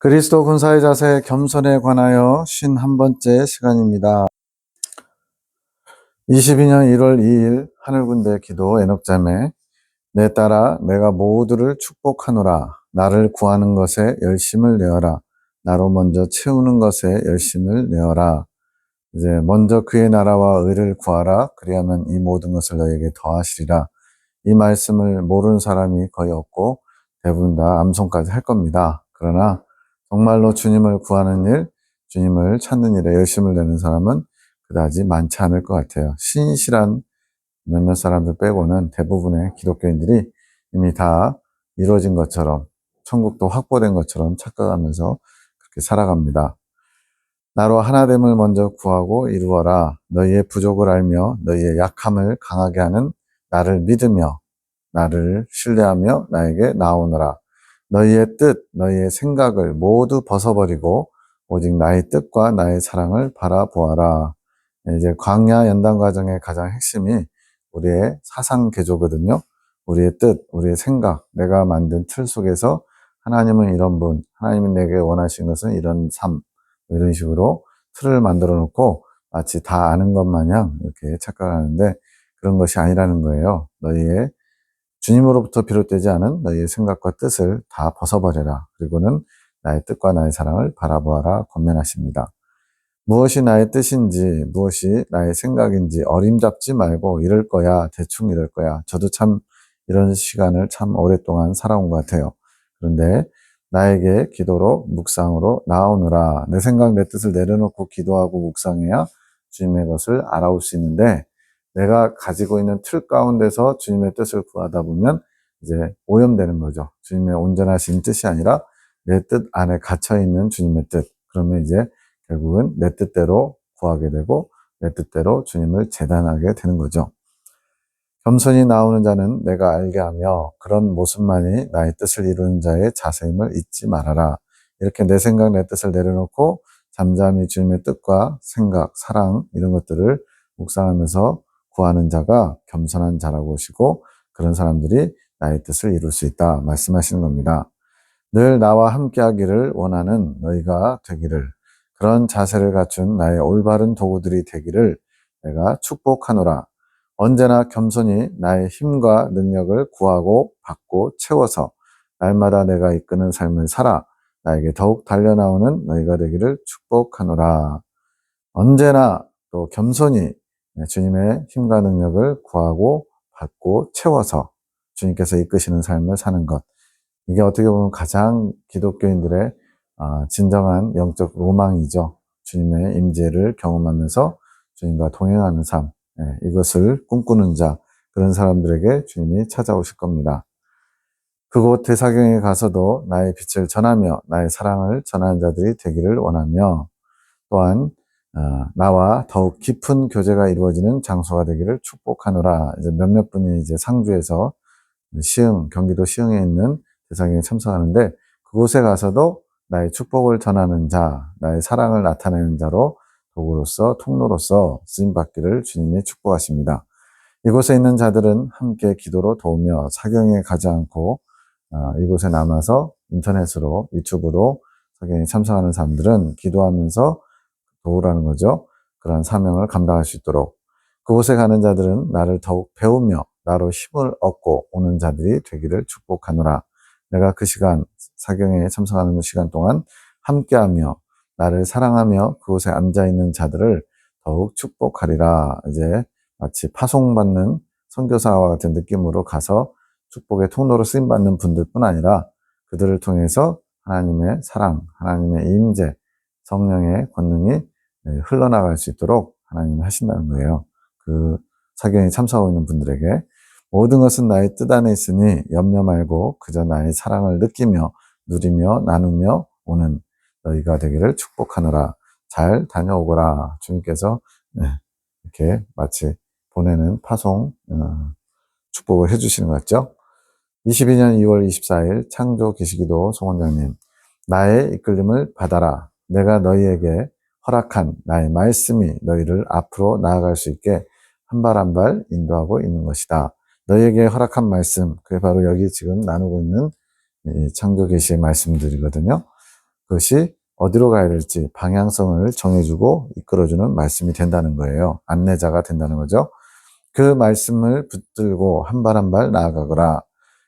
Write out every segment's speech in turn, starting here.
그리스도 군사의 자세 겸손에 관하여 51번째 시간입니다. 22년 1월 2일 하늘군대 기도 에녹자매 내 딸아 내가 모두를 축복하노라. 나를 구하는 것에 열심을 내어라. 나로 먼저 채우는 것에 열심을 내어라. 이제 먼저 그의 나라와 의를 구하라. 그리하면 이 모든 것을 너에게 더하시리라. 이 말씀을 모르는 사람이 거의 없고 대부분 다 암송까지 할 겁니다. 그러나 정말로 주님을 구하는 일, 주님을 찾는 일에 열심을 내는 사람은 그다지 많지 않을 것 같아요. 신실한 몇몇 사람들 빼고는 대부분의 기독교인들이 이미 다 이루어진 것처럼 천국도 확보된 것처럼 착각하면서 그렇게 살아갑니다. 나로 하나됨을 먼저 구하고 이루어라. 너희의 부족을 알며 너희의 약함을 강하게 하는 나를 믿으며 나를 신뢰하며 나에게 나오너라. 너희의 뜻, 너희의 생각을 모두 벗어버리고 오직 나의 뜻과 나의 사랑을 바라보아라. 이제 광야 연단 과정의 가장 핵심이 우리의 사상 개조거든요. 우리의 뜻, 우리의 생각, 내가 만든 틀 속에서 하나님은 이런 분, 하나님이 내게 원하신 것은 이런 삶, 이런 식으로 틀을 만들어 놓고 마치 다 아는 것 마냥 이렇게 착각하는데 그런 것이 아니라는 거예요. 너희의 주님으로부터 비롯되지 않은 너희의 생각과 뜻을 다 벗어버려라. 그리고는 나의 뜻과 나의 사랑을 바라보아라 권면하십니다. 무엇이 나의 뜻인지 무엇이 나의 생각인지 어림잡지 말고 이럴 거야, 대충 이럴 거야. 저도 참 이런 시간을 참 오랫동안 살아온 것 같아요. 그런데 나에게 기도로 묵상으로 나오느라 내 생각 내 뜻을 내려놓고 기도하고 묵상해야 주님의 것을 알아올 수 있는데 내가 가지고 있는 틀 가운데서 주님의 뜻을 구하다 보면 이제 오염되는 거죠. 주님의 온전하신 뜻이 아니라 내 뜻 안에 갇혀있는 주님의 뜻. 그러면 이제 결국은 내 뜻대로 구하게 되고 내 뜻대로 주님을 재단하게 되는 거죠. 겸손히 나오는 자는 내가 알게 하며 그런 모습만이 나의 뜻을 이루는 자의 자세임을 잊지 말아라. 이렇게 내 생각 내 뜻을 내려놓고 잠잠히 주님의 뜻과 생각, 사랑 이런 것들을 묵상하면서 구하는 자가 겸손한 자라고 하시고 그런 사람들이 나의 뜻을 이룰 수 있다 말씀하시는 겁니다. 늘 나와 함께 하기를 원하는 너희가 되기를 그런 자세를 갖춘 나의 올바른 도구들이 되기를 내가 축복하노라. 언제나 겸손히 나의 힘과 능력을 구하고 받고 채워서 날마다 내가 이끄는 삶을 살아 나에게 더욱 달려나오는 너희가 되기를 축복하노라. 언제나 또 겸손히 주님의 힘과 능력을 구하고 받고 채워서 주님께서 이끄시는 삶을 사는 것. 이게 어떻게 보면 가장 기독교인들의 진정한 영적 로망이죠. 주님의 임재를 경험하면서 주님과 동행하는 삶. 이것을 꿈꾸는 자, 그런 사람들에게 주님이 찾아오실 겁니다. 그곳 대사경에 가서도 나의 빛을 전하며 나의 사랑을 전하는 자들이 되기를 원하며 또한 나와 더욱 깊은 교제가 이루어지는 장소가 되기를 축복하노라. 이제 몇몇 분이 이제 상주에서 경기도 시흥에 있는 대사경에 참석하는데 그곳에 가서도 나의 축복을 전하는 자, 나의 사랑을 나타내는 자로 도구로서 통로로서 쓰임받기를 주님이 축복하십니다. 이곳에 있는 자들은 함께 기도로 도우며 사경에 가지 않고 이곳에 남아서 인터넷으로 유튜브로 사경에 참석하는 사람들은 기도하면서 도우라는 거죠. 그런 사명을 감당할 수 있도록 그곳에 가는 자들은 나를 더욱 배우며 나로 힘을 얻고 오는 자들이 되기를 축복하노라. 내가 그 시간 사경에 참석하는 시간 동안 함께하며 나를 사랑하며 그곳에 앉아있는 자들을 더욱 축복하리라. 이제 마치 파송받는 선교사와 같은 느낌으로 가서 축복의 통로로 쓰임받는 분들뿐 아니라 그들을 통해서 하나님의 사랑, 하나님의 임재, 성령의 권능이 흘러나갈 수 있도록 하나님이 하신다는 거예요. 그 사경에 참석하고 있는 분들에게 모든 것은 나의 뜻 안에 있으니 염려 말고 그저 나의 사랑을 느끼며 누리며 나누며 오는 너희가 되기를 축복하노라. 잘 다녀오거라. 주님께서 이렇게 마치 보내는 파송 축복을 해주시는 것 같죠. 22년 2월 24일 창조 계시기도 송원장님 나의 이끌림을 받아라. 내가 너희에게 허락한 나의 말씀이 너희를 앞으로 나아갈 수 있게 한 발 한 발 인도하고 있는 것이다. 너희에게 허락한 말씀, 그게 바로 여기 지금 나누고 있는 이 창조 계시의 말씀들이거든요. 그것이 어디로 가야 될지 방향성을 정해주고 이끌어주는 말씀이 된다는 거예요. 안내자가 된다는 거죠. 그 말씀을 붙들고 한 발 한 발 나아가거라.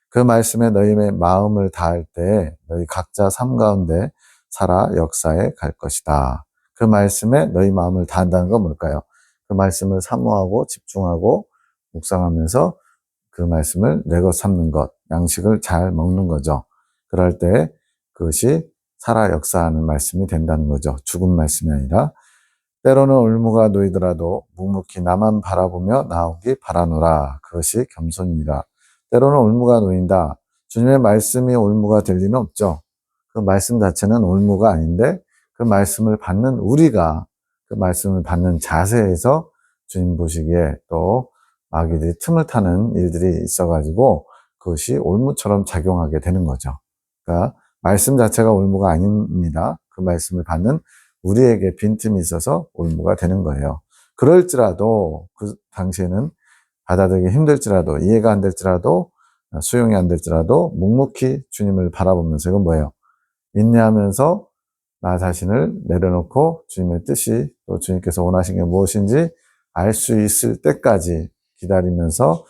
그 말씀에 너희의 마음을 다할 때 너희 각자 삶 가운데 살아 역사에 갈 것이다. 그 말씀에 너희 마음을 다한다는 건 뭘까요? 그 말씀을 사모하고 집중하고 묵상하면서 그 말씀을 내 것 삼는 것, 양식을 잘 먹는 거죠. 그럴 때 그것이 살아 역사하는 말씀이 된다는 거죠. 죽은 말씀이 아니라. 때로는 올무가 놓이더라도 묵묵히 나만 바라보며 나오기 바라노라. 그것이 겸손이라. 때로는 올무가 놓인다. 주님의 말씀이 올무가 될 리는 없죠. 그 말씀 자체는 올무가 아닌데 그 말씀을 받는 우리가 그 말씀을 받는 자세에서 주님 보시기에 또 마귀들이 틈을 타는 일들이 있어가지고 그것이 올무처럼 작용하게 되는 거죠. 그러니까 말씀 자체가 올무가 아닙니다. 그 말씀을 받는 우리에게 빈틈이 있어서 올무가 되는 거예요. 그럴지라도 그 당시에는 받아들이기 힘들지라도 이해가 안 될지라도 수용이 안 될지라도 묵묵히 주님을 바라보면서 이건 뭐예요? 인내하면서 나 자신을 내려놓고 주님의 뜻이 또 주님께서 원하신 게 무엇인지 알 수 있을 때까지 기다리면서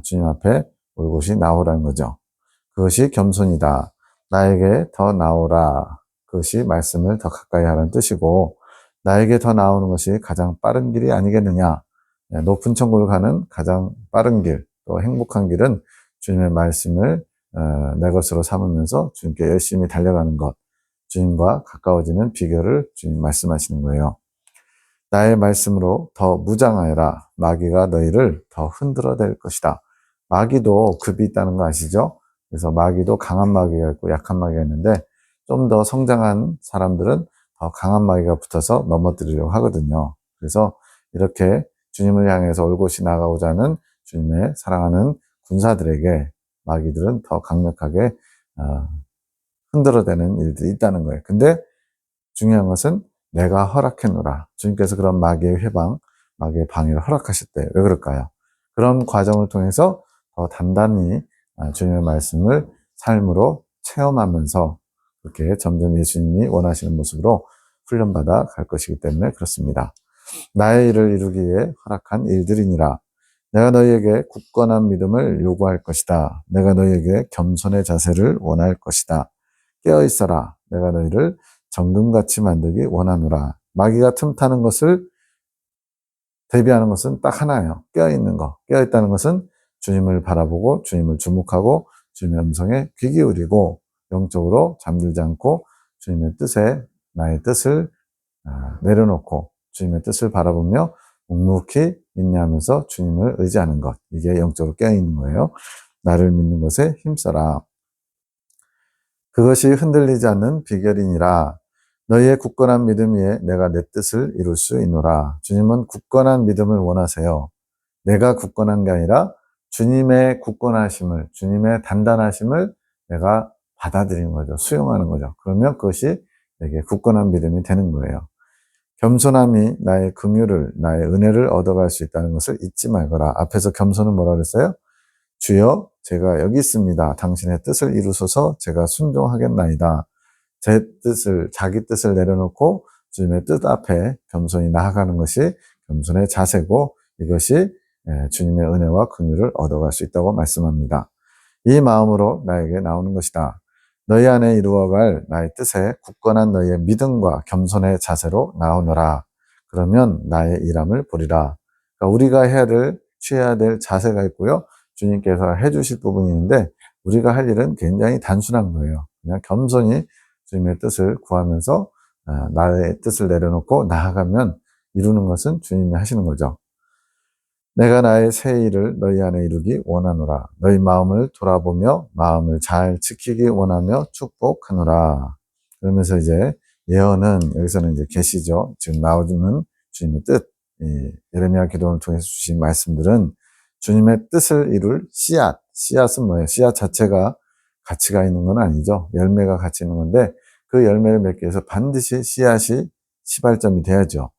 주님 앞에 올곧이 나오라는 거죠. 그것이 겸손이다. 나에게 더 나오라. 그것이 말씀을 더 가까이 하라는 뜻이고 나에게 더 나오는 것이 가장 빠른 길이 아니겠느냐. 높은 천국을 가는 가장 빠른 길, 또 행복한 길은 주님의 말씀을 내 것으로 삼으면서 주님께 열심히 달려가는 것, 주님과 가까워지는 비결을 주님 말씀하시는 거예요. 나의 말씀으로 더 무장하여라. 마귀가 너희를 더 흔들어댈 것이다. 마귀도 급이 있다는 거 아시죠? 그래서 마귀도 강한 마귀가 있고 약한 마귀가 있는데 좀 더 성장한 사람들은 더 강한 마귀가 붙어서 넘어뜨리려고 하거든요. 그래서 이렇게 주님을 향해서 올곧이 나가고자 하는 주님의 사랑하는 군사들에게 마귀들은 더 강력하게 흔들어대는 일들이 있다는 거예요. 근데 중요한 것은 내가 허락해놓으라. 주님께서 그런 마귀의 회방, 마귀의 방해를 허락하실 때 왜 그럴까요? 그런 과정을 통해서 더 단단히 주님의 말씀을 삶으로 체험하면서 그렇게 점점 예수님이 원하시는 모습으로 훈련받아 갈 것이기 때문에 그렇습니다. 나의 일을 이루기 위해 허락한 일들이니라. 내가 너희에게 굳건한 믿음을 요구할 것이다. 내가 너희에게 겸손의 자세를 원할 것이다. 깨어있어라. 내가 너희를 정금같이 만들기 원하노라. 마귀가 틈타는 것을 대비하는 것은 딱 하나예요. 깨어있는 거. 깨어있다는 것은 주님을 바라보고 주님을 주목하고 주님의 음성에 귀 기울이고 영적으로 잠들지 않고 주님의 뜻에 나의 뜻을 내려놓고 주님의 뜻을 바라보며 묵묵히 인내하면서 주님을 의지하는 것. 이게 영적으로 깨어있는 거예요. 나를 믿는 것에 힘써라. 그것이 흔들리지 않는 비결이니라. 너희의 굳건한 믿음 위에 내가 내 뜻을 이룰 수 있노라. 주님은 굳건한 믿음을 원하세요. 내가 굳건한 게 아니라 주님의 굳건하심을, 주님의 단단하심을 내가 받아들이는 거죠. 수용하는 거죠. 그러면 그것이 내게 굳건한 믿음이 되는 거예요. 겸손함이 나의 긍휼을, 나의 은혜를 얻어갈 수 있다는 것을 잊지 말거라. 앞에서 겸손은 뭐라 그랬어요? 주여, 제가 여기 있습니다. 당신의 뜻을 이루소서 제가 순종하겠나이다. 제 뜻을, 자기 뜻을 내려놓고 주님의 뜻 앞에 겸손히 나아가는 것이 겸손의 자세고 이것이 주님의 은혜와 긍휼을 얻어갈 수 있다고 말씀합니다. 이 마음으로 나에게 나오는 것이다. 너희 안에 이루어갈 나의 뜻에 굳건한 너희의 믿음과 겸손의 자세로 나오너라. 그러면 나의 일함을 보리라. 그러니까 우리가 취해야 될 자세가 있고요. 주님께서 해주실 부분이 있는데 우리가 할 일은 굉장히 단순한 거예요. 그냥 겸손히 주님의 뜻을 구하면서 나의 뜻을 내려놓고 나아가면 이루는 것은 주님이 하시는 거죠. 내가 나의 새 일을 너희 안에 이루기 원하노라. 너희 마음을 돌아보며 마음을 잘 지키기 원하며 축복하노라. 그러면서 이제 예언은 여기서는 이제 계시죠. 지금 나오는 주님의 뜻, 예레미야 기도를 통해서 주신 말씀들은 주님의 뜻을 이룰 씨앗. 씨앗은 뭐예요? 씨앗 자체가 가치가 있는 건 아니죠. 열매가 가치 있는 건데 그 열매를 맺기 위해서 반드시 씨앗이 시발점이 돼야죠.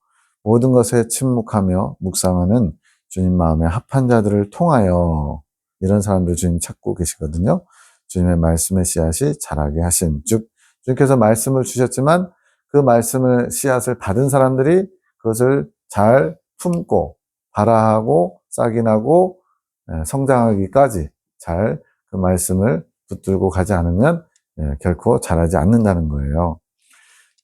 모든 것에 침묵하며 묵상하는 주님 마음에 합한 자들을 통하여 이런 사람들 주님 찾고 계시거든요. 주님의 말씀의 씨앗이 자라게 하신, 즉 주님께서 말씀을 주셨지만 그 말씀을 씨앗을 받은 사람들이 그것을 잘 품고 발화하고 싹이 나고 성장하기까지 잘 그 말씀을 붙들고 가지 않으면 결코 자라지 않는다는 거예요.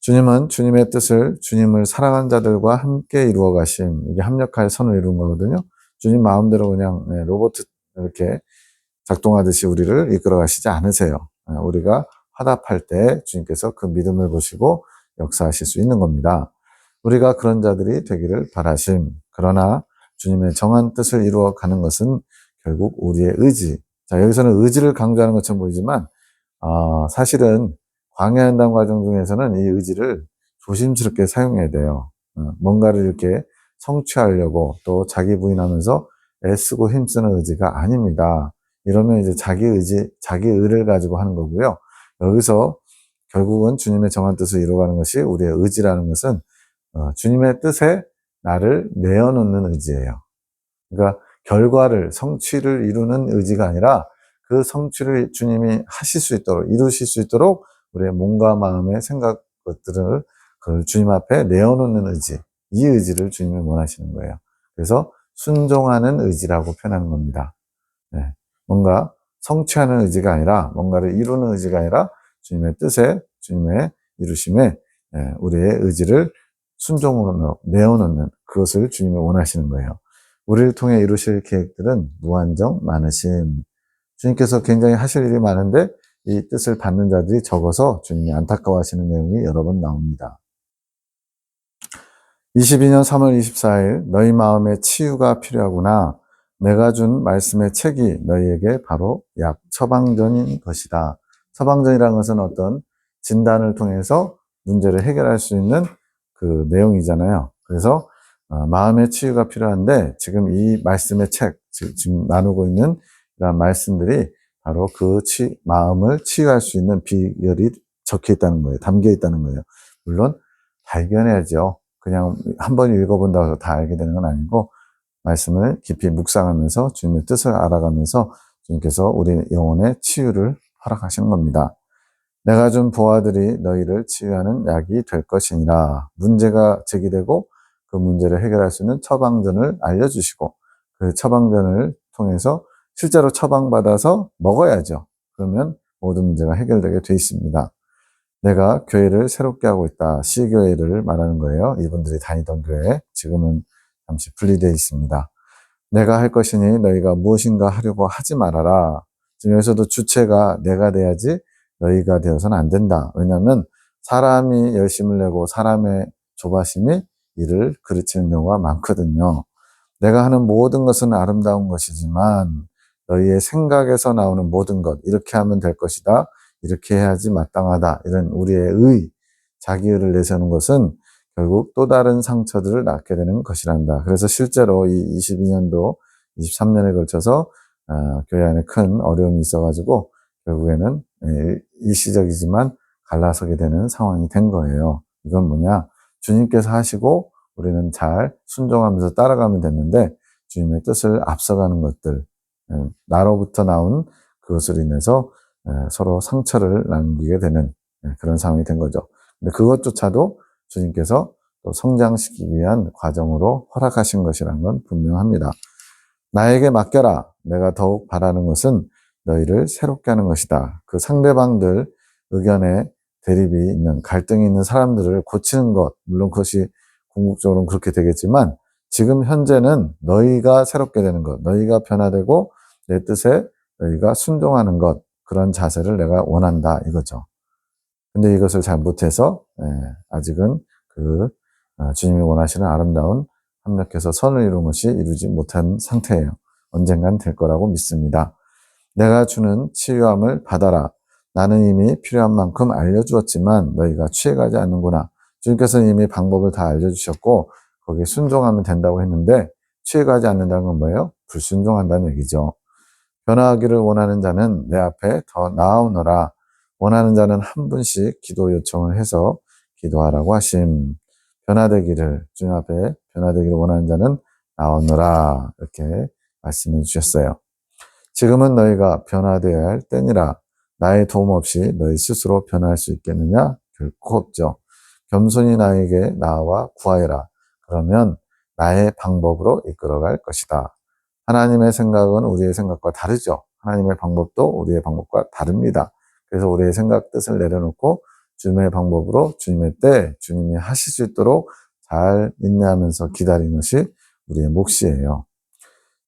주님은 주님의 뜻을 주님을 사랑한 자들과 함께 이루어 가심. 이게 합력하여 선을 이룬 거거든요. 주님 마음대로 그냥 로봇 이렇게 작동하듯이 우리를 이끌어 가시지 않으세요. 우리가 화답할 때 주님께서 그 믿음을 보시고 역사하실 수 있는 겁니다. 우리가 그런 자들이 되기를 바라심. 그러나 주님의 정한 뜻을 이루어 가는 것은 결국 우리의 의지. 자, 여기서는 의지를 강조하는 것처럼 보이지만 사실은 광야연단 과정 중에서는 이 의지를 조심스럽게 사용해야 돼요. 뭔가를 이렇게 성취하려고 또 자기 부인하면서 애쓰고 힘쓰는 의지가 아닙니다. 이러면 이제 자기 의지, 자기 의를 가지고 하는 거고요. 여기서 결국은 주님의 정한 뜻을 이루어가는 것이 우리의 의지라는 것은 주님의 뜻에 나를 내어놓는 의지예요. 그러니까 결과를, 성취를 이루는 의지가 아니라 그 성취를 주님이 하실 수 있도록, 이루실 수 있도록 우리의 몸과 마음의 생각 것들을 그걸 주님 앞에 내어놓는 의지, 이 의지를 주님이 원하시는 거예요. 그래서 순종하는 의지라고 표현하는 겁니다. 네. 뭔가 성취하는 의지가 아니라, 뭔가를 이루는 의지가 아니라 주님의 뜻에, 주님의 이루심에 우리의 의지를 순종으로 내어놓는 그것을 주님이 원하시는 거예요. 우리를 통해 이루실 계획들은 무한정 많으신, 주님께서 굉장히 하실 일이 많은데 이 뜻을 받는 자들이 적어서 주님이 안타까워하시는 내용이 여러 번 나옵니다. 22년 3월 24일 너희 마음에 치유가 필요하구나. 내가 준 말씀의 책이 너희에게 바로 약 처방전인 것이다. 처방전이라는 것은 어떤 진단을 통해서 문제를 해결할 수 있는 그 내용이잖아요. 그래서 마음의 치유가 필요한데 지금 이 말씀의 책, 지금 나누고 있는 이런 말씀들이 바로 그 마음을 치유할 수 있는 비결이 적혀 있다는 거예요. 담겨 있다는 거예요. 물론 발견해야죠. 그냥 한 번 읽어본다고 해서 다 알게 되는 건 아니고 말씀을 깊이 묵상하면서 주님의 뜻을 알아가면서 주님께서 우리 영혼의 치유를 허락하시는 겁니다. 내가 준 보아들이 너희를 치유하는 약이 될 것이니라. 문제가 제기되고 그 문제를 해결할 수 있는 처방전을 알려주시고 그 처방전을 통해서 실제로 처방받아서 먹어야죠. 그러면 모든 문제가 해결되게 돼 있습니다. 내가 교회를 새롭게 하고 있다. C교회를 말하는 거예요. 이분들이 다니던 교회. 지금은 잠시 분리되어 있습니다. 내가 할 것이니 너희가 무엇인가 하려고 하지 말아라. 지금 여기서도 주체가 내가 돼야지 너희가 되어서는 안 된다. 왜냐하면 사람이 열심을 내고 사람의 조바심이 이를 그르치는 경우가 많거든요. 내가 하는 모든 것은 아름다운 것이지만 너희의 생각에서 나오는 모든 것, 이렇게 하면 될 것이다. 이렇게 해야지 마땅하다. 이런 우리의 의, 자기의를 내세우는 것은 결국 또 다른 상처들을 낳게 되는 것이란다. 그래서 실제로 이 22년도, 23년에 걸쳐서 교회 안에 큰 어려움이 있어가지고 결국에는 일시적이지만 갈라서게 되는 상황이 된 거예요. 이건 뭐냐? 주님께서 하시고 우리는 잘 순종하면서 따라가면 됐는데 주님의 뜻을 앞서가는 것들, 나로부터 나온 그것으로 인해서 서로 상처를 남기게 되는 그런 상황이 된 거죠. 근데 그것조차도 주님께서 또 성장시키기 위한 과정으로 허락하신 것이라는 건 분명합니다. 나에게 맡겨라. 내가 더욱 바라는 것은 너희를 새롭게 하는 것이다. 그 상대방들 의견에 대립이 있는, 갈등이 있는 사람들을 고치는 것, 물론 그것이 궁극적으로는 그렇게 되겠지만 지금 현재는 너희가 새롭게 되는 것, 너희가 변화되고 내 뜻에 너희가 순종하는 것, 그런 자세를 내가 원한다 이거죠. 근데 이것을 잘 못해서 아직은 그 주님이 원하시는 아름다운 합력해서 선을 이룬 것이 이루지 못한 상태예요. 언젠간 될 거라고 믿습니다. 내가 주는 치유함을 받아라. 나는 이미 필요한 만큼 알려주었지만 너희가 취해가지 않는구나. 주님께서는 이미 방법을 다 알려주셨고 거기에 순종하면 된다고 했는데 취해가지 않는다는 건 뭐예요? 불순종한다는 얘기죠. 변화하기를 원하는 자는 내 앞에 더 나아오너라. 원하는 자는 한 분씩 기도 요청을 해서 기도하라고 하심. 변화되기를, 주님 앞에 변화되기를 원하는 자는 나오너라. 이렇게 말씀해 주셨어요. 지금은 너희가 변화되어야 할 때니라. 나의 도움 없이 너희 스스로 변화할 수 있겠느냐? 결코 없죠. 겸손히 나에게 나와 구하여라. 그러면 나의 방법으로 이끌어갈 것이다. 하나님의 생각은 우리의 생각과 다르죠. 하나님의 방법도 우리의 방법과 다릅니다. 그래서 우리의 생각 뜻을 내려놓고 주님의 방법으로 주님의 때 주님이 하실 수 있도록 잘 인내하면서 기다리는 것이 우리의 몫이에요.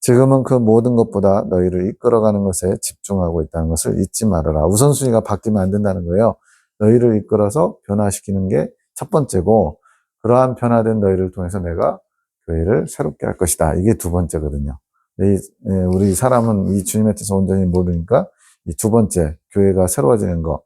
지금은 그 모든 것보다 너희를 이끌어가는 것에 집중하고 있다는 것을 잊지 말아라. 우선순위가 바뀌면 안 된다는 거예요. 너희를 이끌어서 변화시키는 게 첫 번째고, 그러한 변화된 너희를 통해서 내가 교회를 새롭게 할 것이다. 이게 두 번째거든요. 우리 사람은 이 주님의 뜻을 온전히 모르니까 이 두 번째, 교회가 새로워지는 거,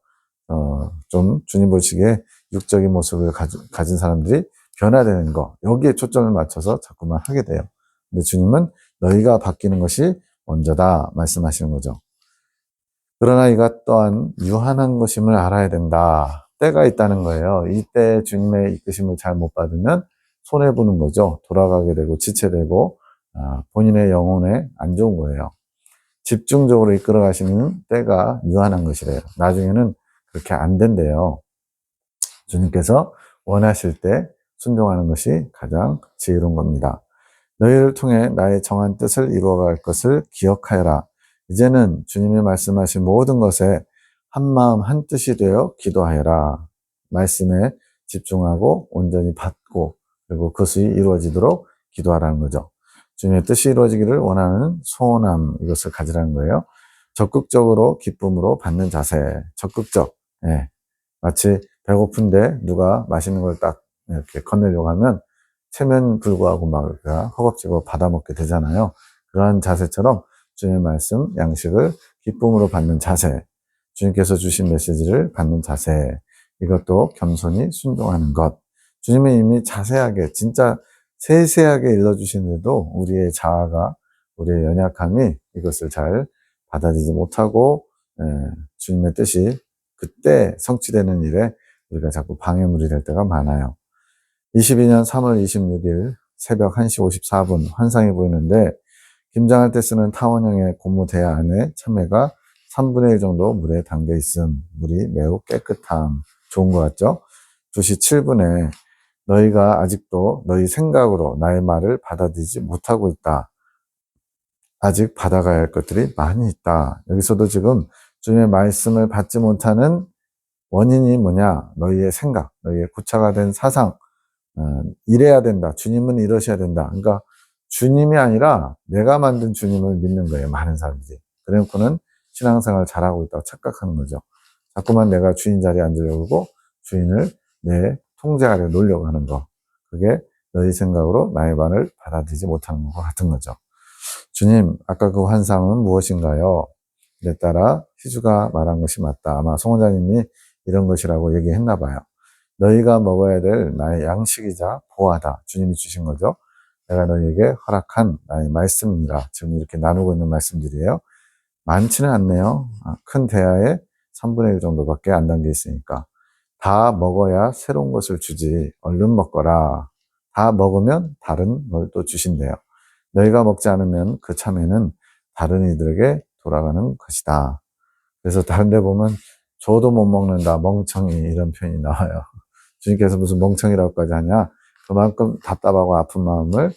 좀 주님 보시기에 육적인 모습을 가진 사람들이 변화되는 거, 여기에 초점을 맞춰서 자꾸만 하게 돼요. 근데 주님은 너희가 바뀌는 것이 먼저다 말씀하시는 거죠. 그러나 이가 또한 유한한 것임을 알아야 된다. 때가 있다는 거예요. 이때 주님의 이끄심을 잘 못 받으면 손해보는 거죠. 돌아가게 되고 지체되고 본인의 영혼에 안 좋은 거예요. 집중적으로 이끌어 가시는 때가 유한한 것이래요. 나중에는 그렇게 안 된대요. 주님께서 원하실 때 순종하는 것이 가장 지혜로운 겁니다. 너희를 통해 나의 정한 뜻을 이루어갈 것을 기억하여라. 이제는 주님이 말씀하신 모든 것에 한마음 한뜻이 되어 기도하여라. 말씀에 집중하고 온전히 받고 그리고 그것이 이루어지도록 기도하라는 거죠. 주님의 뜻이 이루어지기를 원하는 소원함, 이것을 가지라는 거예요. 적극적으로 기쁨으로 받는 자세. 적극적. 예. 마치 배고픈데 누가 맛있는 걸 딱 이렇게 건네려고 하면 체면 불구하고 막 허겁지겁 받아먹게 되잖아요. 그러한 자세처럼 주님의 말씀, 양식을 기쁨으로 받는 자세, 주님께서 주신 메시지를 받는 자세, 이것도 겸손히 순종하는 것. 주님이 이미 자세하게, 진짜 세세하게 일러주시는데도 우리의 자아가, 우리의 연약함이 이것을 잘 받아들이지 못하고 주님의 뜻이 그때 성취되는 일에 우리가 자꾸 방해물이 될 때가 많아요. 22년 3월 26일 새벽 1시 54분 환상이 보이는데 김장할 때 쓰는 타원형의 고무 대야 안에 참외가 3분의 1 정도 물에 담겨 있음. 물이 매우 깨끗함. 좋은 것 같죠? 2시 7분에 너희가 아직도 너희 생각으로 나의 말을 받아들이지 못하고 있다. 아직 받아가야 할 것들이 많이 있다. 여기서도 지금 주님의 말씀을 받지 못하는 원인이 뭐냐? 너희의 생각, 너희의 구차가 된 사상, 이래야 된다. 주님은 이러셔야 된다. 그러니까 주님이 아니라 내가 만든 주님을 믿는 거예요. 많은 사람들이. 그래놓고는 신앙생활 잘하고 있다고 착각하는 거죠. 자꾸만 내가 주인 자리에 앉으려고 하고 주인을 내 통제 아래 놓으려고 하는 거. 그게 너희 생각으로 나의 말을 받아들이지 못하는 것과 같은 거죠. 주님, 아까 그 환상은 무엇인가요? 내 따라 희주가 말한 것이 맞다. 아마 송원장님이 이런 것이라고 얘기했나 봐요. 너희가 먹어야 될 나의 양식이자 보화다. 주님이 주신 거죠. 내가 너희에게 허락한 나의 말씀이라. 지금 이렇게 나누고 있는 말씀들이에요. 많지는 않네요. 큰 대야에 3분의 1 정도밖에 안 담겨 있으니까. 다 먹어야 새로운 것을 주지. 얼른 먹거라. 다 먹으면 다른 걸 또 주신대요. 너희가 먹지 않으면 그 참외는 다른 이들에게 돌아가는 것이다. 그래서 다른 데 보면 저도 못 먹는다. 멍청이 이런 표현이 나와요. 주님께서 무슨 멍청이라고까지 하냐? 그만큼 답답하고 아픈 마음을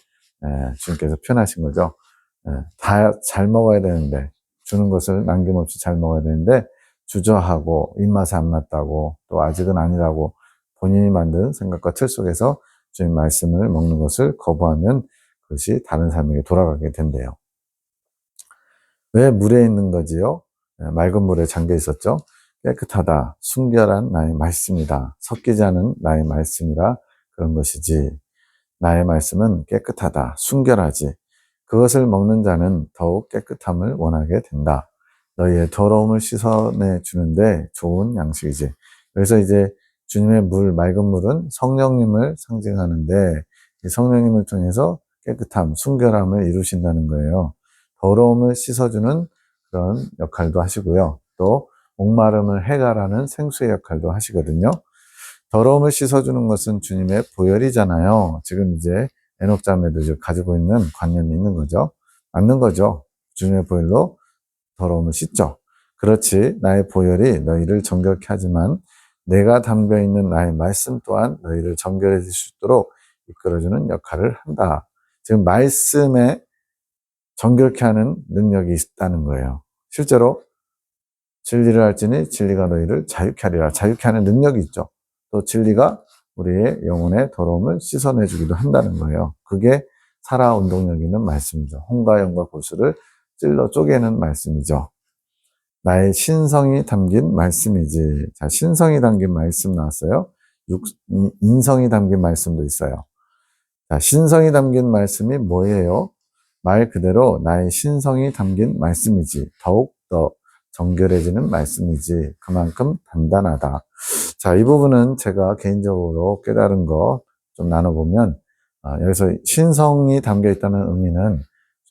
주님께서 표현하신 거죠. 다 잘 먹어야 되는데 주는 것을 남김없이 잘 먹어야 되는데 주저하고 입맛에 안 맞다고 또 아직은 아니라고 본인이 만든 생각과 틀 속에서 주님 말씀을 먹는 것을 거부하면 그것이 다른 사람에게 돌아가게 된대요. 왜 물에 있는 거지요? 맑은 물에 잠겨 있었죠. 깨끗하다, 순결한 나의 말씀이다. 섞이지 않은 나의 말씀이라 그런 것이지. 나의 말씀은 깨끗하다, 순결하지. 그것을 먹는 자는 더욱 깨끗함을 원하게 된다. 너희의 더러움을 씻어내 주는데 좋은 양식이지. 그래서 이제 주님의 물, 맑은 물은 성령님을 상징하는데 이 성령님을 통해서 깨끗함, 순결함을 이루신다는 거예요. 더러움을 씻어주는 그런 역할도 하시고요. 또 목마름을 해결하는 생수의 역할도 하시거든요. 더러움을 씻어주는 것은 주님의 보혈이잖아요. 지금 이제 에녹 자매도 가지고 있는 관념이 있는 거죠. 맞는 거죠. 주님의 보혈로 더러움을 씻죠. 그렇지 나의 보혈이 너희를 정결케 하지만 내가 담겨있는 나의 말씀 또한 너희를 정결해질 수 있도록 이끌어주는 역할을 한다. 지금 말씀에 정결케 하는 능력이 있다는 거예요. 실제로 진리를 알지니 진리가 너희를 자유케 하리라. 자유케 하는 능력이 있죠. 또 진리가 우리의 영혼의 더러움을 씻어내주기도 한다는 거예요. 그게 살아 운동력 있는 말씀이죠. 홍과 영과 고수를 찔러 쪼개는 말씀이죠. 나의 신성이 담긴 말씀이지. 자, 신성이 담긴 말씀 나왔어요. 인성이 담긴 말씀도 있어요. 자, 신성이 담긴 말씀이 뭐예요? 말 그대로 나의 신성이 담긴 말씀이지. 더욱 더 정결해지는 말씀이지. 그만큼 단단하다. 자, 이 부분은 제가 개인적으로 깨달은 거 좀 나눠보면, 여기서 신성이 담겨 있다는 의미는,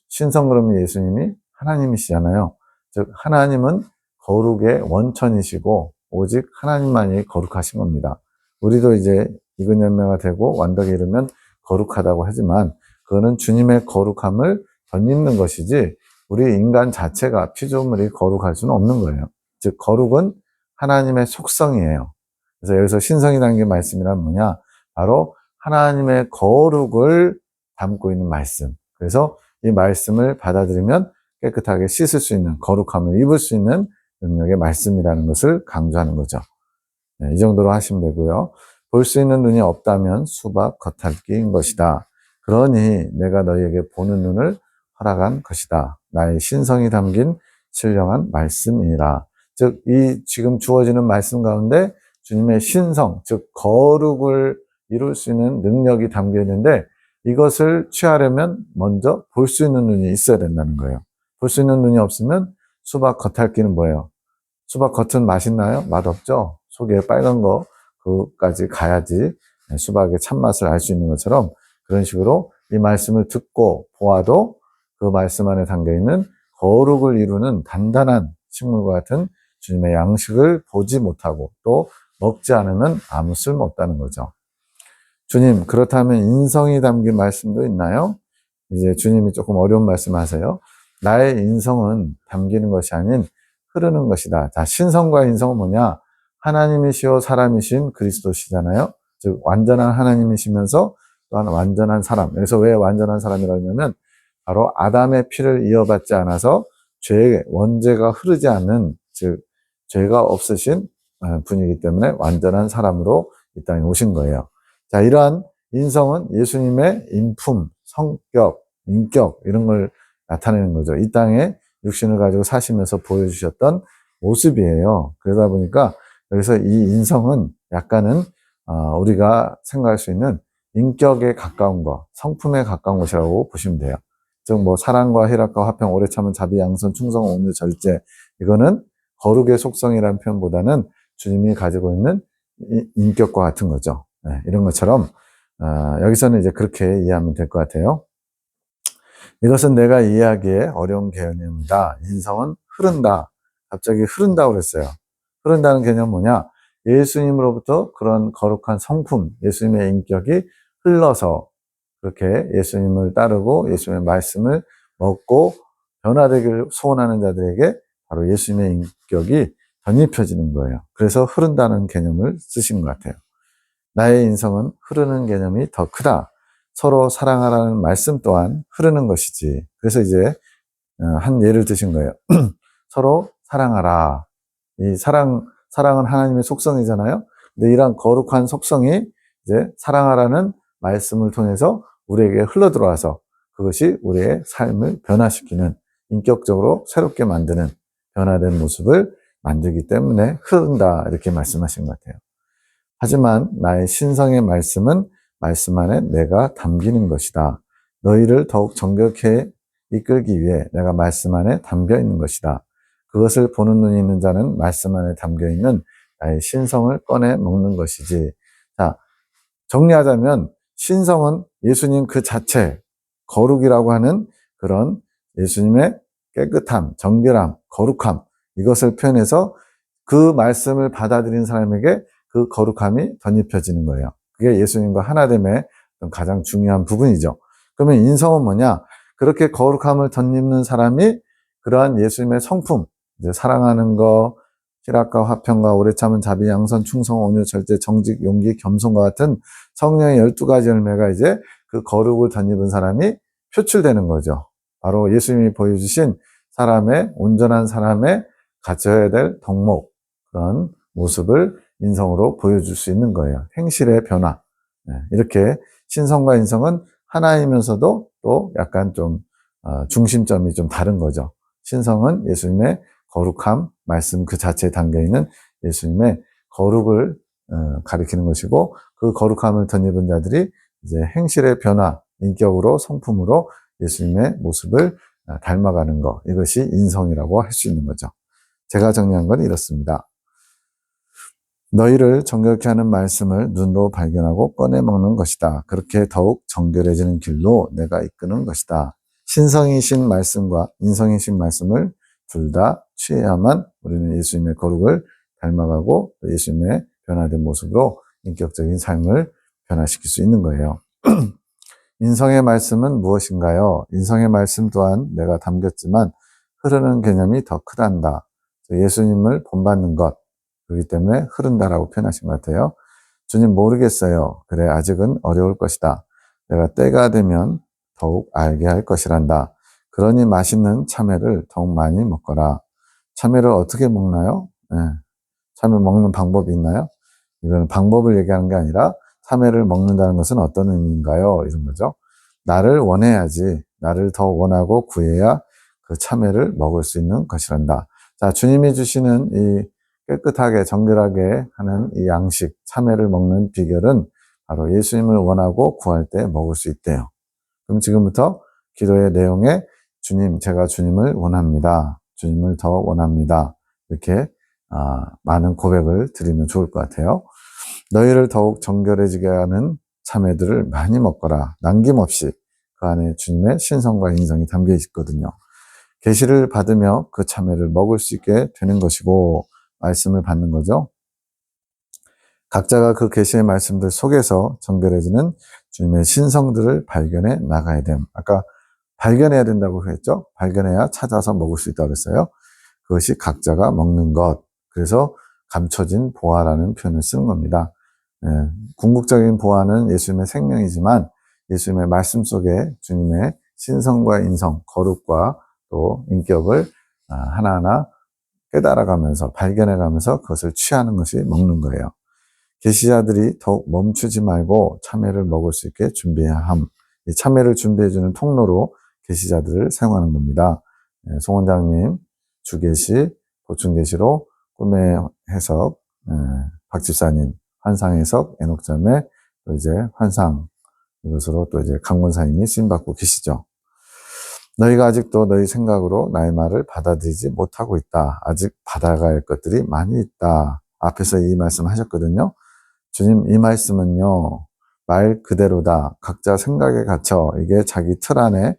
신성 그러면 예수님이 하나님이시잖아요. 즉, 하나님은 거룩의 원천이시고, 오직 하나님만이 거룩하신 겁니다. 우리도 이제 익은 열매가 되고 완덕에 이르면 거룩하다고 하지만, 그거는 주님의 거룩함을 덧입는 것이지, 우리 인간 자체가 피조물이 거룩할 수는 없는 거예요. 즉, 거룩은 하나님의 속성이에요. 그래서 여기서 신성이 담긴 말씀이란 뭐냐? 바로 하나님의 거룩을 담고 있는 말씀. 그래서 이 말씀을 받아들이면 깨끗하게 씻을 수 있는, 거룩함을 입을 수 있는 능력의 말씀이라는 것을 강조하는 거죠. 네, 이 정도로 하시면 되고요. 볼 수 있는 눈이 없다면 수박 겉핥기인 것이다. 그러니 내가 너희에게 보는 눈을 허락한 것이다. 나의 신성이 담긴 신령한 말씀이니라. 즉, 이 지금 주어지는 말씀 가운데 주님의 신성, 즉 거룩을 이룰 수 있는 능력이 담겨 있는데 이것을 취하려면 먼저 볼 수 있는 눈이 있어야 된다는 거예요. 볼 수 있는 눈이 없으면 수박 겉핥기는 뭐예요? 수박 겉은 맛있나요? 맛없죠? 속에 빨간 거 그까지 가야지 수박의 참맛을 알 수 있는 것처럼 그런 식으로 이 말씀을 듣고 보아도 그 말씀 안에 담겨있는 거룩을 이루는 단단한 식물과 같은 주님의 양식을 보지 못하고 또 먹지 않으면 아무 쓸모없다는 거죠. 주님, 그렇다면 인성이 담긴 말씀도 있나요? 이제 주님이 조금 어려운 말씀 하세요. 나의 인성은 담기는 것이 아닌 흐르는 것이다. 자, 신성과 인성은 뭐냐? 하나님이시오 사람이신 그리스도시잖아요. 즉 완전한 하나님이시면서 또한 완전한 사람. 그래서 왜 완전한 사람이라고 하냐면 바로 아담의 피를 이어받지 않아서 죄의 원죄가 흐르지 않는, 즉 죄가 없으신 분이기 때문에 완전한 사람으로 이 땅에 오신 거예요. 자, 이러한 인성은 예수님의 인품, 성격, 인격 이런 걸 나타내는 거죠. 이 땅에 육신을 가지고 사시면서 보여주셨던 모습이에요. 그러다 보니까 여기서 이 인성은 약간은 우리가 생각할 수 있는 인격에 가까운 것, 성품에 가까운 것이라고 보시면 돼요. 즉 뭐 사랑과 희락과 화평, 오래 참은 자비, 양선, 충성, 온유, 절제 이거는 거룩의 속성이라는 표현보다는 주님이 가지고 있는 인격과 같은 거죠. 네, 이런 것처럼 여기서는 이제 그렇게 이해하면 될 것 같아요. 이것은 내가 이해하기에 어려운 개념이다. 인성은 흐른다. 갑자기 흐른다고 그랬어요. 흐른다는 개념은 뭐냐? 예수님으로부터 그런 거룩한 성품, 예수님의 인격이 흘러서 그렇게 예수님을 따르고 예수님의 말씀을 먹고 변화되기를 소원하는 자들에게 바로 예수님의 인격이 덧입혀지는 거예요. 그래서 흐른다는 개념을 쓰신 것 같아요. 나의 인성은 흐르는 개념이 더 크다. 서로 사랑하라는 말씀 또한 흐르는 것이지. 그래서 이제 한 예를 드신 거예요. 서로 사랑하라. 이 사랑은 하나님의 속성이잖아요. 근데 이러한 거룩한 속성이 이제 사랑하라는 말씀을 통해서 우리에게 흘러 들어와서 그것이 우리의 삶을 변화시키는, 인격적으로 새롭게 만드는 변화된 모습을 만들기 때문에 흐른다 이렇게 말씀하신 것 같아요. 하지만 나의 신성의 말씀은 말씀 안에 내가 담기는 것이다. 너희를 더욱 정결케 이끌기 위해 내가 말씀 안에 담겨 있는 것이다. 그것을 보는 눈이 있는 자는 말씀 안에 담겨 있는 나의 신성을 꺼내 먹는 것이지. 자, 정리하자면 신성은 예수님 그 자체, 거룩이라고 하는 그런 예수님의 깨끗함, 정결함, 거룩함 이것을 표현해서 그 말씀을 받아들인 사람에게 그 거룩함이 덧입혀지는 거예요. 그게 예수님과 하나됨의 가장 중요한 부분이죠. 그러면 인성은 뭐냐? 그렇게 거룩함을 덧입는 사람이 그러한 예수님의 성품, 이제 사랑하는 거, 희락과 화평과 오래 참은 자비, 양선, 충성, 온유, 절제, 정직, 용기, 겸손과 같은 성령의 12가지 열매가 이제 그 거룩을 덧입은 사람이 표출되는 거죠. 바로 예수님이 보여주신 온전한 사람의 갖춰야 될 덕목, 그런 모습을 인성으로 보여줄 수 있는 거예요. 행실의 변화. 이렇게 신성과 인성은 하나이면서도 또 약간 좀 중심점이 좀 다른 거죠. 신성은 예수님의 거룩함, 말씀 그 자체에 담겨있는 예수님의 거룩을 가리키는 것이고, 그 거룩함을 덧입은 자들이 이제 행실의 변화, 인격으로, 성품으로 예수님의 모습을 닮아가는 것, 이것이 인성이라고 할 수 있는 거죠. 제가 정리한 건 이렇습니다. 너희를 정결케 하는 말씀을 눈으로 발견하고 꺼내 먹는 것이다. 그렇게 더욱 정결해지는 길로 내가 이끄는 것이다. 신성이신 말씀과 인성이신 말씀을 둘 다 취해야만 우리는 예수님의 거룩을 닮아가고 예수님의 변화된 모습으로 인격적인 삶을 변화시킬 수 있는 거예요. 인성의 말씀은 무엇인가요? 인성의 말씀 또한 내가 담겼지만 흐르는 개념이 더 크단다. 예수님을 본받는 것, 그렇기 때문에 흐른다라고 표현하신 것 같아요. 주님 모르겠어요. 그래, 아직은 어려울 것이다. 내가 때가 되면 더욱 알게 할 것이란다. 그러니 맛있는 참외를 더욱 많이 먹거라. 참외를 어떻게 먹나요? 참외 먹는 방법이 있나요? 이건 방법을 얘기하는 게 아니라 참외를 먹는다는 것은 어떤 의미인가요? 이런 거죠. 나를 원해야지, 나를 더 원하고 구해야 그 참외를 먹을 수 있는 것이란다. 자, 주님이 주시는 이 깨끗하게 정결하게 하는 이 양식, 참외를 먹는 비결은 바로 예수님을 원하고 구할 때 먹을 수 있대요. 그럼 지금부터 기도의 내용에 주님, 제가 주님을 원합니다. 주님을 더 원합니다. 이렇게 많은 고백을 드리면 좋을 것 같아요. 너희를 더욱 정결해지게 하는 참외들을 많이 먹거라. 남김없이 그 안에 주님의 신성과 인성이 담겨 있거든요. 계시를 받으며 그 참외를 먹을 수 있게 되는 것이고, 말씀을 받는 거죠. 각자가 그 계시의 말씀들 속에서 정결해지는 주님의 신성들을 발견해 나가야 됨. 아까 발견해야 된다고 했죠. 발견해야 찾아서 먹을 수 있다고 했어요. 그것이 각자가 먹는 것. 그래서 감춰진 보화라는 표현을 쓰는 겁니다. 궁극적인 보화는 예수님의 생명이지만 예수님의 말씀 속에 주님의 신성과 인성, 거룩과 또 인격을 하나하나 깨달아가면서 발견해가면서 그것을 취하는 것이 먹는 거예요. 계시자들이 더욱 멈추지 말고 참외를 먹을 수 있게 준비해야 함. 이 참외를 준비해주는 통로로 계시자들을 사용하는 겁니다. 송 원장님 주계시, 보충계시로 꿈의 해석, 박 집사님 환상 해석, 에녹자매, 또 이제 환상, 이것으로 또 이제 강권사님이 쓰임받고 계시죠. 너희가 아직도 너희 생각으로 나의 말을 받아들이지 못하고 있다. 아직 받아가야 할 것들이 많이 있다. 앞에서 이 말씀 하셨거든요. 주님, 이 말씀은요, 말 그대로다. 각자 생각에 갇혀 이게 자기 틀 안에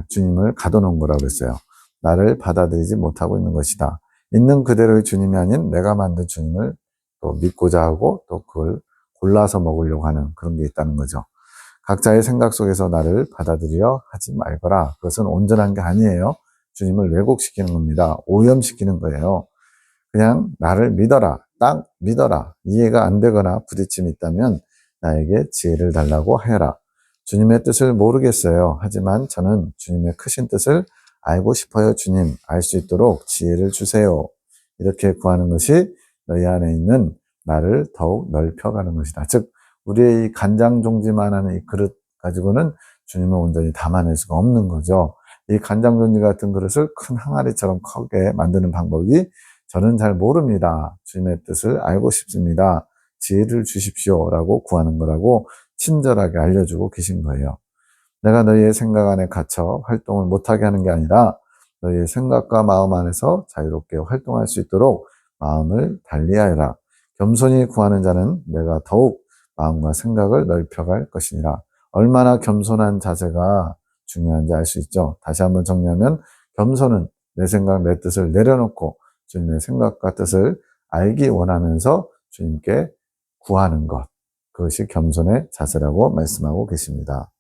주님을 가둬놓은 거라고 그랬어요. 나를 받아들이지 못하고 있는 것이다. 있는 그대로의 주님이 아닌 내가 만든 주님을 또 믿고자 하고 또 그걸 골라서 먹으려고 하는 그런 게 있다는 거죠. 각자의 생각 속에서 나를 받아들여 하지 말거라. 그것은 온전한 게 아니에요. 주님을 왜곡시키는 겁니다. 오염시키는 거예요. 그냥 나를 믿어라. 딱 믿어라. 이해가 안 되거나 부딪힘이 있다면 나에게 지혜를 달라고 해라. 주님의 뜻을 모르겠어요. 하지만 저는 주님의 크신 뜻을 알고 싶어요. 주님, 알 수 있도록 지혜를 주세요. 이렇게 구하는 것이 너희 안에 있는 나를 더욱 넓혀가는 것이다. 즉, 우리의 이 간장종지만 하는 이 그릇 가지고는 주님을 온전히 담아낼 수가 없는 거죠. 이 간장종지 같은 그릇을 큰 항아리처럼 크게 만드는 방법이 저는 잘 모릅니다. 주님의 뜻을 알고 싶습니다. 지혜를 주십시오라고 구하는 거라고 친절하게 알려주고 계신 거예요. 내가 너희의 생각 안에 갇혀 활동을 못하게 하는 게 아니라 너희의 생각과 마음 안에서 자유롭게 활동할 수 있도록 마음을 달리하여라. 겸손히 구하는 자는 내가 더욱 마음과 생각을 넓혀갈 것이니라. 얼마나 겸손한 자세가 중요한지 알 수 있죠. 다시 한번 정리하면 겸손은 내 생각, 내 뜻을 내려놓고 주님의 생각과 뜻을 알기 원하면서 주님께 구하는 것. 그것이 겸손의 자세라고 말씀하고 계십니다.